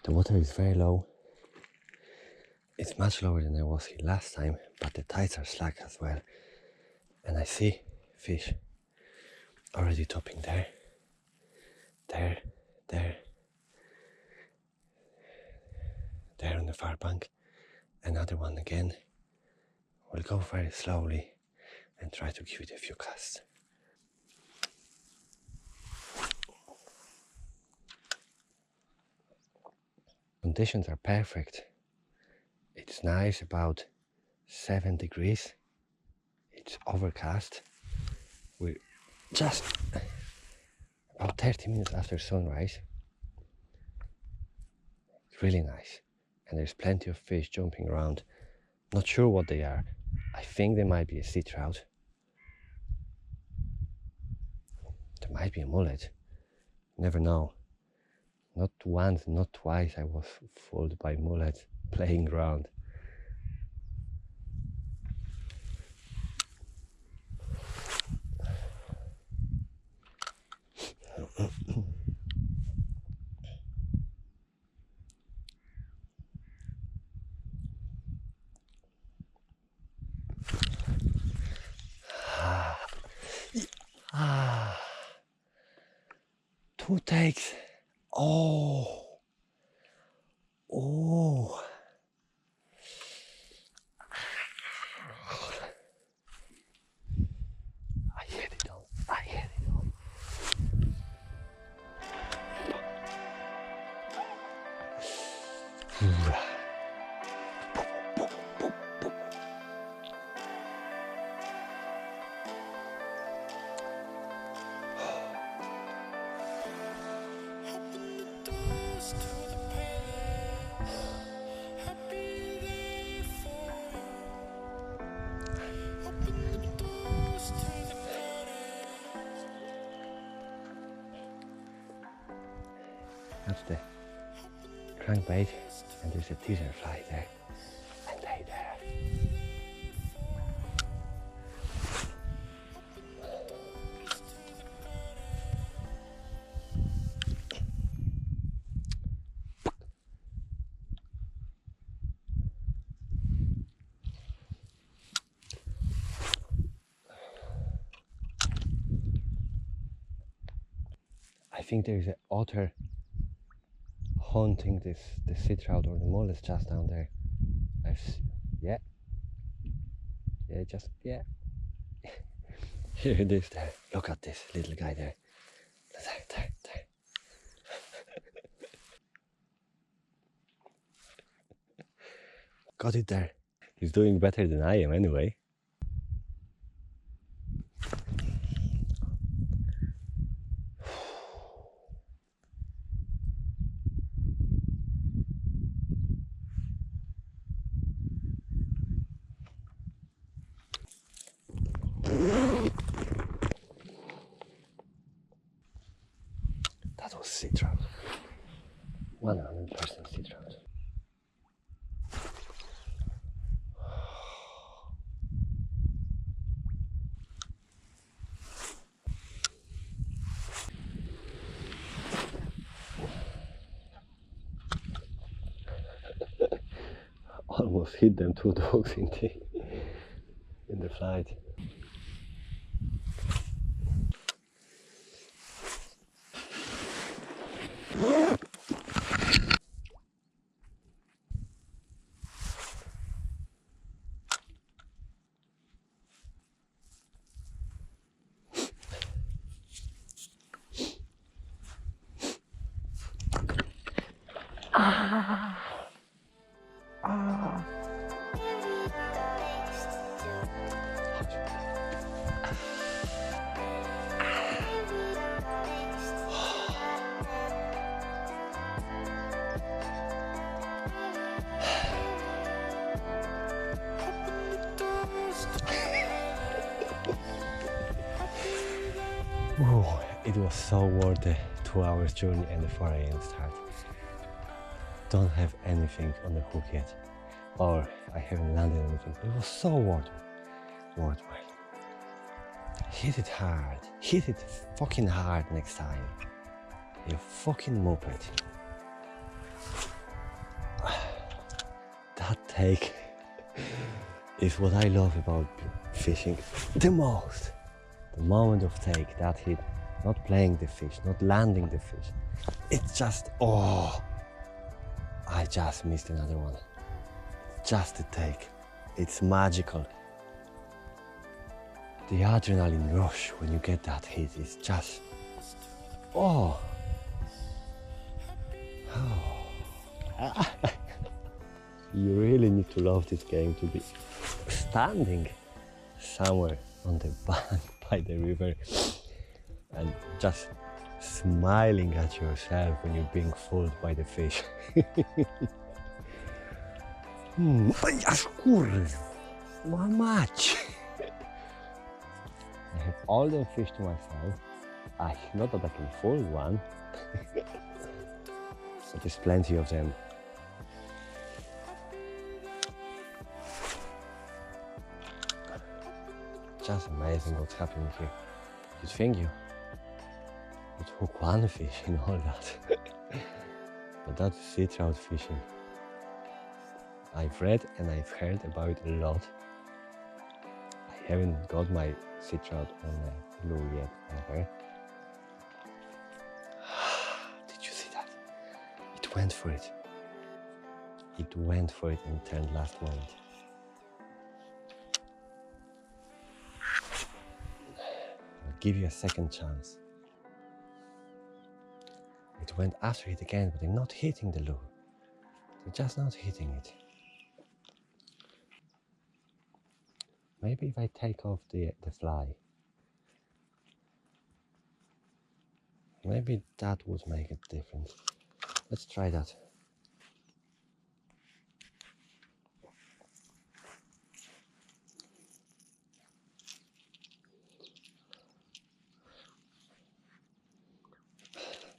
The water is very low. It's much lower than I was here last time, but the tides are slack as well. And I see fish already topping there, there, there, there on the far bank. Another one again. We'll go very slowly and try to give it a few casts. Conditions are perfect. It's nice, about 7 degrees. It's overcast. We're just about 30 minutes after sunrise. It's really nice. And there's plenty of fish jumping around. Not sure what they are. I think they might be a sea trout. There might be a mullet. Never know. Not once, not twice I was fooled by mullets playing around. Two takes. Oh. Oh. I hit it on. I hit it on. That's the crankbait, and there's a teaser fly there, and they there. I think there's an otter hunting the sea trout or the mullet just down there. Yeah, just yeah. Here it is there. Look at this little guy there. There. Got it there. He's doing better than I am anyway. That was sea trout. 100% sea trout. Almost hit them two dogs in the flight. Oh, it was so worth the 2 hours journey and the 4 AM start. Don't have anything on the hook yet, or I haven't landed anything. It was so worthwhile. Hit it hard. Hit it fucking hard next time. You fucking moped. take is what I love about fishing the most. The moment of take, that hit, not playing the fish, not landing the fish. It's just, oh, I just missed another one. Just a take. It's magical. The adrenaline rush when you get that hit is just, oh. You really need to love this game to be standing somewhere on the bank by the river and just smiling at yourself when you're being fooled by the fish. One match. I have all the fish to myself. Not that I can fold one, but there's plenty of them. Just amazing what's happening here. You'd think you would hook one fish in all that. But that's sea trout fishing. I've read and I've heard about it a lot. I haven't got my sea trout on the lure yet, ever. Did you see that? It went for it. It went for it and turned last moment. I'll give you a second chance. It went after it again, but they're not hitting the lure. They're just not hitting it. Maybe if I take off the fly, maybe that would make a difference. Let's try that.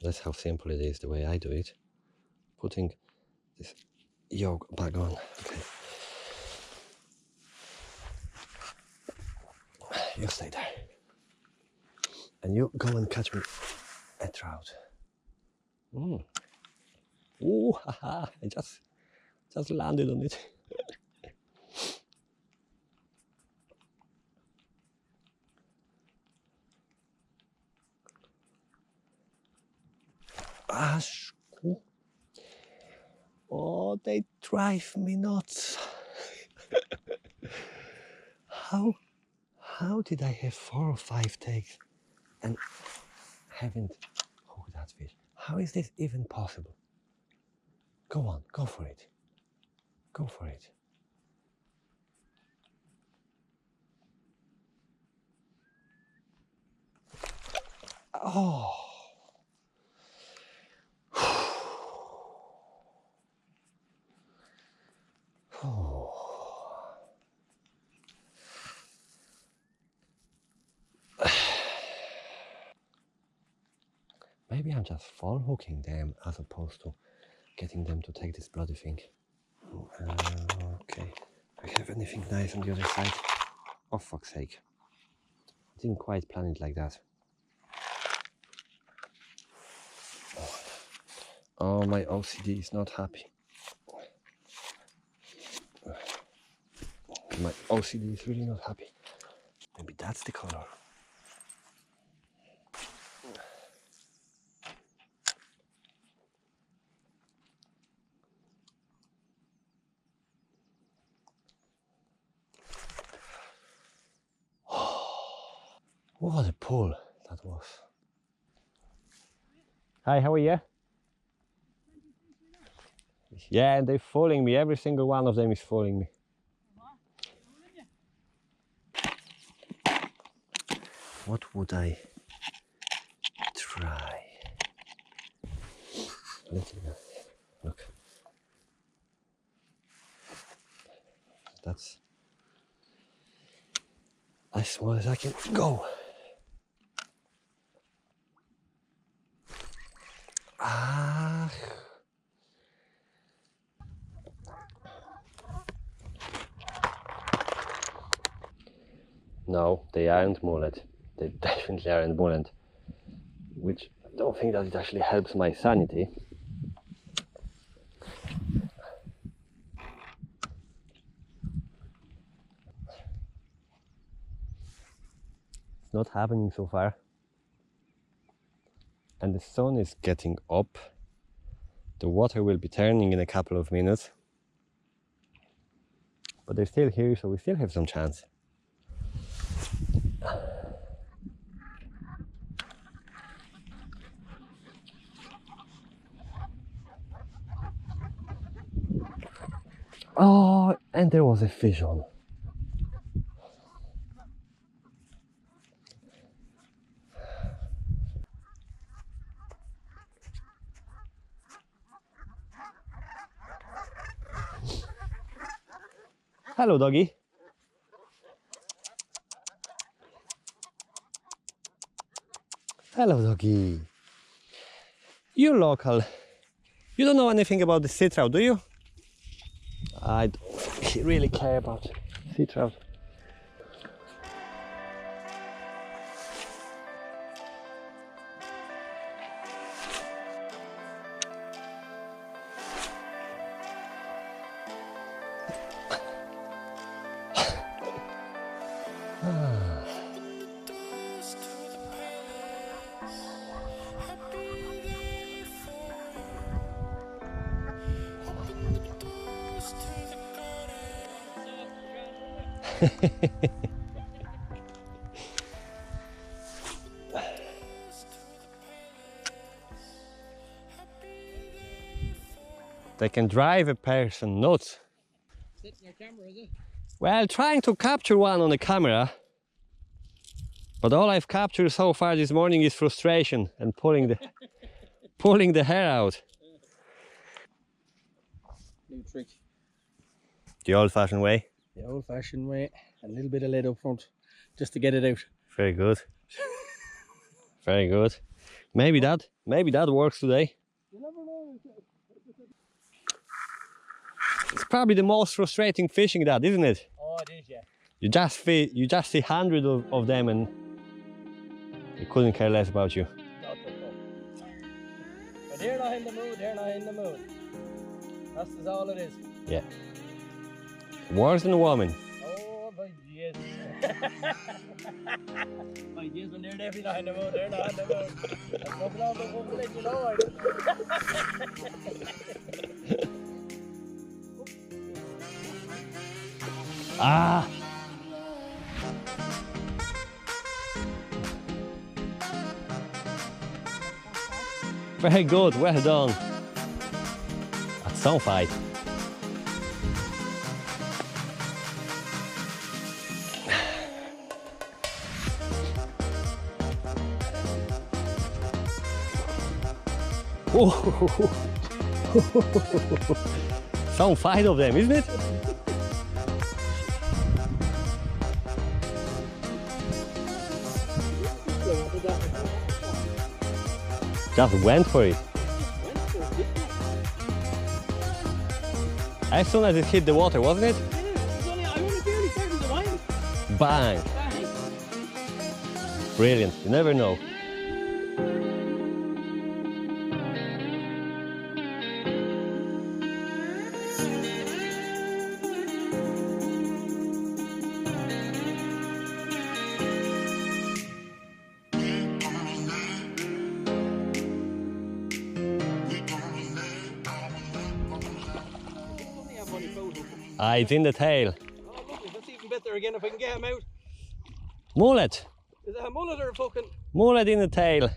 That's how simple it is, the way I do it. Putting this yoke back on. Okay. You stay there. And you go and catch me a trout. Ooh, haha, I just landed on it. Oh, they drive me nuts. How did I have 4 or 5 takes and haven't hooked that fish? How is this even possible? Go on, go for it. Go for it. Oh. Oh. Maybe I'm just fall hooking them as opposed to getting them to take this bloody thing. Okay. Do I have anything nice on the other side? Oh, fuck's sake. I didn't quite plan it like that. Oh, my OCD is not happy. My OCD is really not happy. Maybe that's the color. What a pull that was. Hi, how are you? Yeah, and they're fooling me. Every single one of them is fooling me. What would I try? Look. That's as small as I can go. No, they aren't mullet. They definitely aren't mullet. Which I don't think that it actually helps my sanity. It's not happening so far. And the sun is getting up. The water will be turning in a couple of minutes. But they're still here, so we still have some chance. Oh, and there was a fish on. Hello, doggy. Hello, doggy. You're local. You don't know anything about the sea trout, do you? I don't really care about sea trout. They can drive a person nuts. Sitting your camera, is it? Well, trying to capture one on the camera, but all I've captured so far this morning is frustration and pulling the hair out. New trick. The old-fashioned way. The old-fashioned way. A little bit of lead up front, just to get it out. Very good. Very good. Maybe that works today. You never know. It's probably the most frustrating fishing, that, isn't it? Oh, it is, yeah. You just see hundreds of them and they couldn't care less about you. Not the fun. But they're not in the mood, they're not in the mood. That's just all it is. Yeah. Worse than a woman. Oh, my Jesus. My Jesus, when they're definitely not in the mood, they're not in the mood. I'm fucking all the woman, let you know. Ah! Very good, well done. That's some fight. Oh. Some fight of them, isn't it? Just went for it. As soon as it hit the water, wasn't it? Yeah, I only barely started the wine. Bang! Bang. Brilliant, you never know. It's in the tail. Oh, lovely. That's even better again if I can get him out. Mullet. Is that a mullet or a fucking... Mullet in the tail.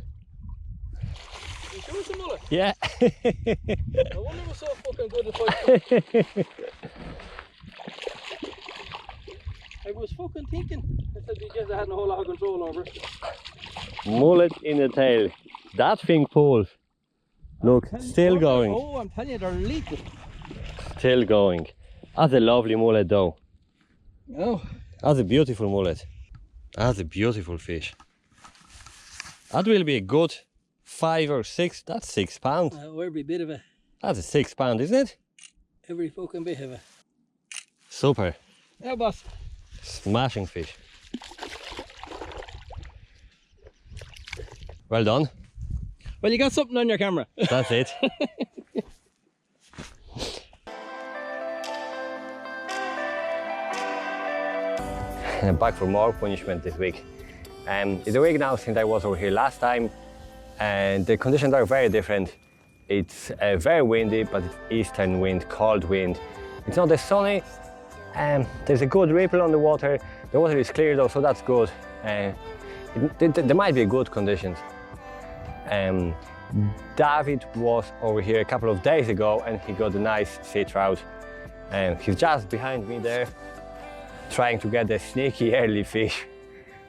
You sure it's a mullet? Yeah. I wonder what's so fucking good if I was fucking thinking. I said because I hadn't a whole lot of control over it. Mullet in the tail. That thing pulls. Look, still going. Oh, I'm telling you, they're leaking. Still going. That's a lovely mullet though. Oh. That's a beautiful mullet. That's a beautiful fish. That will be a good 5 or 6. That's 6 pounds. Every bit of it. That's a 6 pound, isn't it? Every fucking bit of it. Super. Yeah, boss. Smashing fish. Well done. Well, you got something on your camera. That's it. And back for more punishment this week. It's a week now since I was over here last time, and the conditions are very different. It's very windy, but it's eastern wind, cold wind. It's not as sunny. There's a good ripple on the water. The water is clear though, so that's good. There might be good conditions. David was over here a couple of days ago and he got a nice sea trout. He's just behind me there, trying to get a sneaky early fish.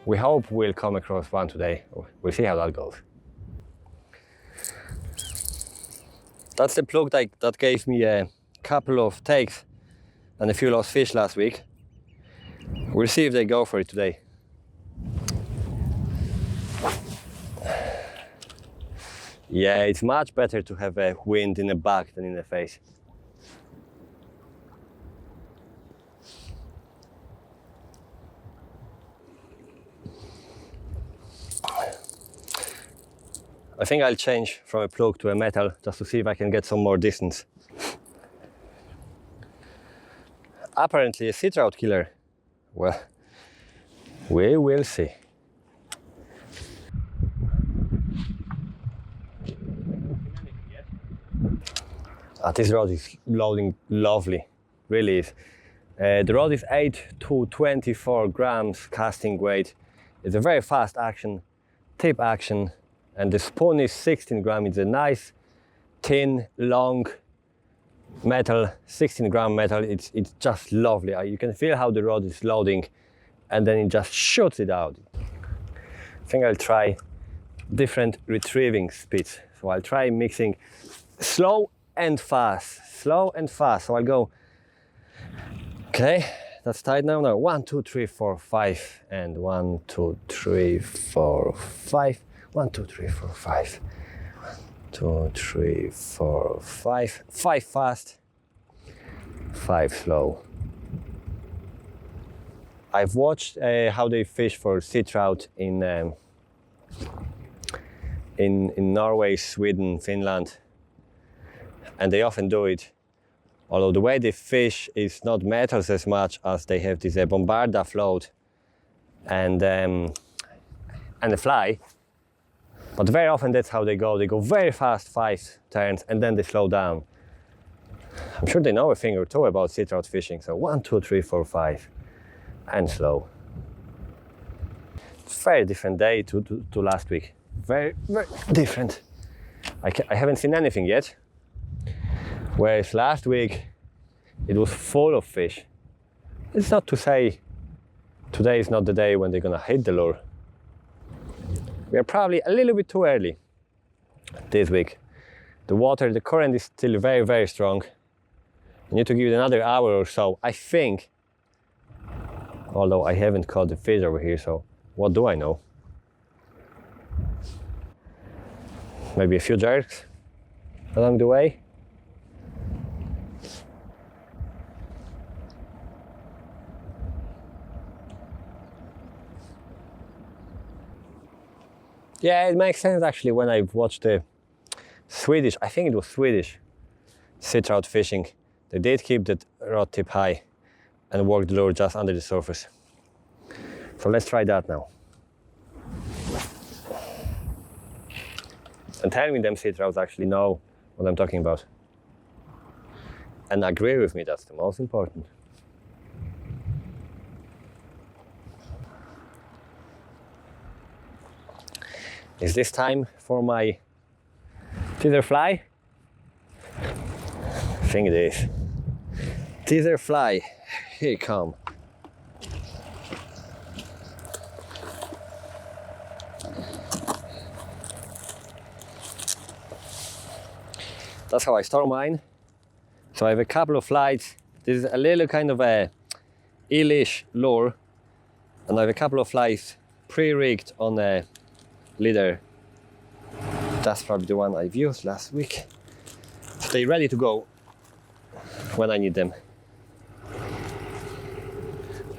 We hope we'll come across one today. We'll see how that goes. That's the plug that gave me a couple of takes and a few lost fish last week. We'll see if they go for it today. Yeah, it's much better to have a wind in the back than in the face. I think I'll change from a plug to a metal just to see if I can get some more distance. Apparently a sea trout killer. Well, we will see. This rod is loading lovely, really is. The rod is 8 to 24 grams casting weight. It's a very fast action, tip action, and the spoon is 16 grams. It's a nice, thin, long metal, 16 gram metal. It's just lovely. You can feel how the rod is loading and then it just shoots it out. I think I'll try different retrieving speeds. So I'll try mixing slow and fast, slow and fast. So I'll go, okay, that's tight now. Now 1, 2, 3, 4, 5, and 1, 2, 3, 4, 5. 1, 2, 3, 4, 5. 1, 2, 3, 4, 5. 5 fast, 5 slow. I've watched how they fish for sea trout in Norway, Sweden, Finland, and they often do it. Although the way they fish is not metals as much as they have this bombarda float and a fly. But very often that's how they go. They go very fast, 5 turns, and then they slow down. I'm sure they know a thing or two about sea trout fishing. So 1, 2, 3, 4, 5, and slow. It's a very different day to last week. Very, very different. I haven't seen anything yet. Whereas last week, it was full of fish. It's not to say today is not the day when they're gonna hit the lure. We are probably a little bit too early this week. The water, the current is still very, very strong. I need to give it another hour or so, I think. Although I haven't caught the fish over here, so what do I know? Maybe a few jerks along the way. Yeah, it makes sense actually when I've watched the Swedish, I think it was Swedish, sea trout fishing. They did keep the rod tip high and work the lure just under the surface. So let's try that now. And tell me them sea trouts actually know what I'm talking about. And agree with me, that's the most important. Is this time for my teaser fly? I think it is. Teaser fly, here you come. That's how I store mine. So I have a couple of flights. This is a little kind of a eelish lure, and I have a couple of flies pre-rigged on a leader. That's probably the one I've used last week. So they're ready to go when I need them.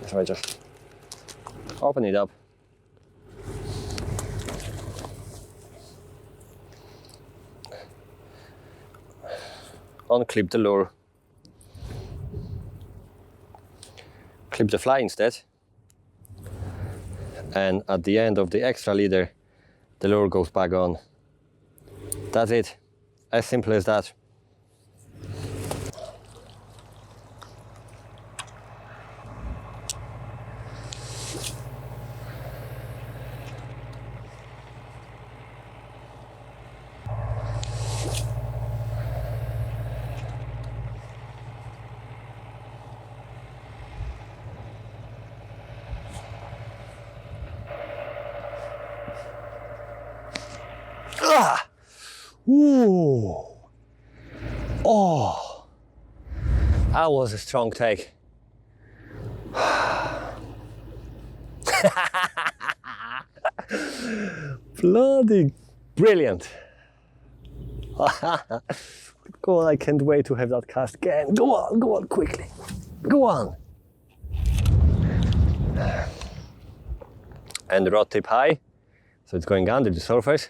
So I just open it up. Unclip the lure. Clip the fly instead. and at the end of the extra leader, the lure goes back on. That's it, as simple as that. Ah! Ooh! Oh! That was a strong take. Bloody brilliant! Go on, I can't wait to have that cast again. Go on quickly. Go on. And the rod tip high, so it's going under the surface.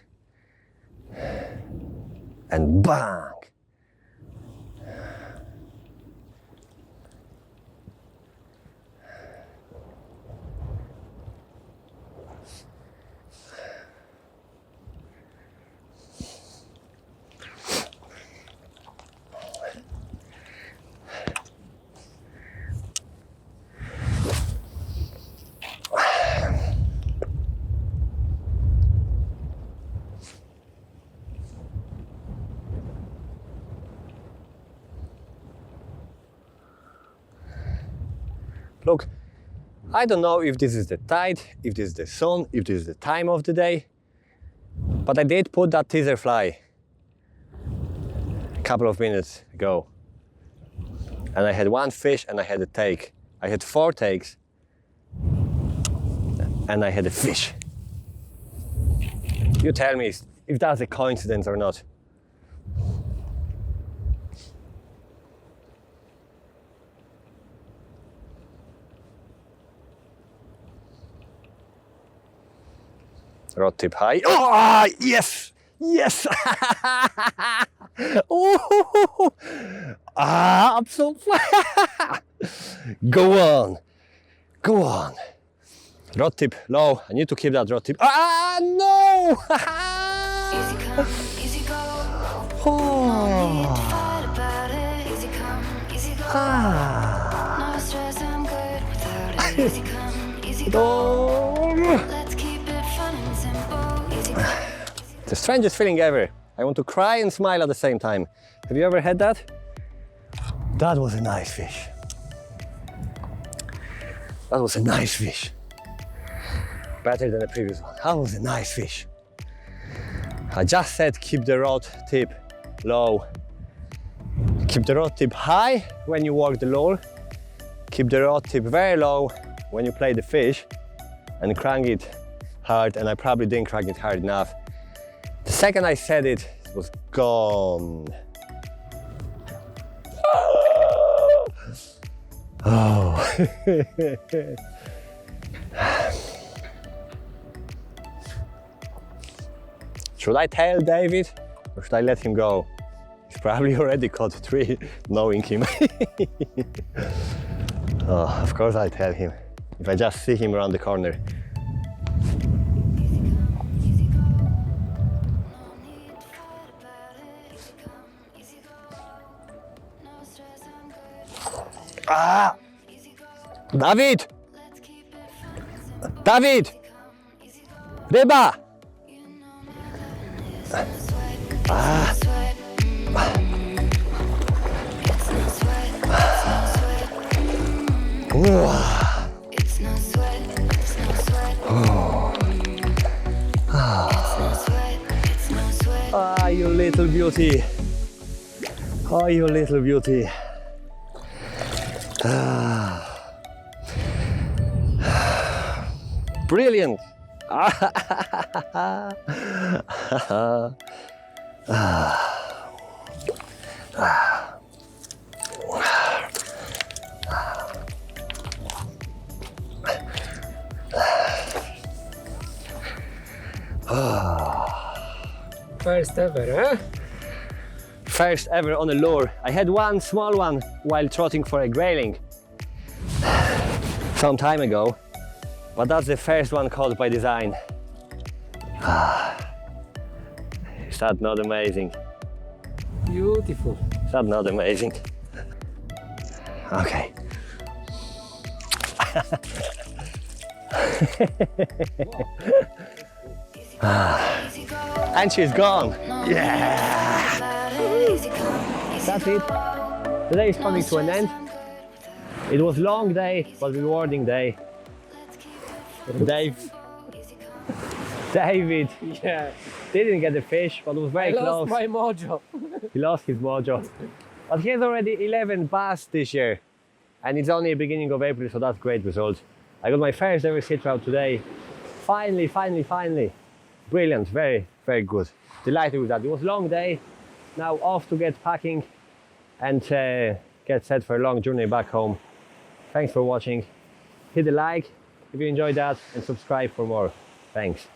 And bang! Look, I don't know if this is the tide, if this is the sun, if this is the time of the day, but I did put that teaser fly a couple of minutes ago. And I had one fish and I had a take. I had 4 takes and I had a fish. You tell me if that's a coincidence or not. Rod tip high. Oh, yes! Yes! Oh, I'm so Go on. Go on. Rod tip low. I need to keep that rod tip. Ah, no! Easy come, easy go. Oh. No need to fight about it. Easy come, easy go. No stress, I'm good without it. Easy come, easy go. Let's keep it fun and simple. Easy come. The strangest feeling ever. I want to cry and smile at the same time. Have you ever had that? That was a nice fish. That was a nice fish. Better than the previous one. That was a nice fish. I just said keep the rod tip low. Keep the rod tip high when you work the lure. Keep the rod tip very low when you play the fish. And crank it hard, and I probably didn't crank it hard enough. The second I said it, it was gone. Oh. Should I tell David or should I let him go? He's probably already caught 3 knowing him. Oh, of course I'll tell him if I just see him around the corner. Ah! David! David! Ryba! Ah! Ah, you little beauty. Oh, you little beauty. Brilliant. First ever, huh? First ever on a lure. I had one small one while trotting for a grayling some time ago, But that's the first one caught by design. Is that not amazing? Beautiful. Is that not amazing? Okay. And she's gone. Yeah. That's it. The day is coming to an end. It was a long day, but rewarding day. David Yeah. didn't get the fish, but it was very I close. lost my mojo. He lost his mojo. But he has already 11 bass this year. And it's only the beginning of April, so that's a great result. I got my first ever sea trout today. Finally. Brilliant, very, very good. Delighted with that. It was a long day. Now off to get packing and get set for a long journey back home. Thanks for watching. Hit the like if you enjoyed that and subscribe for more. Thanks.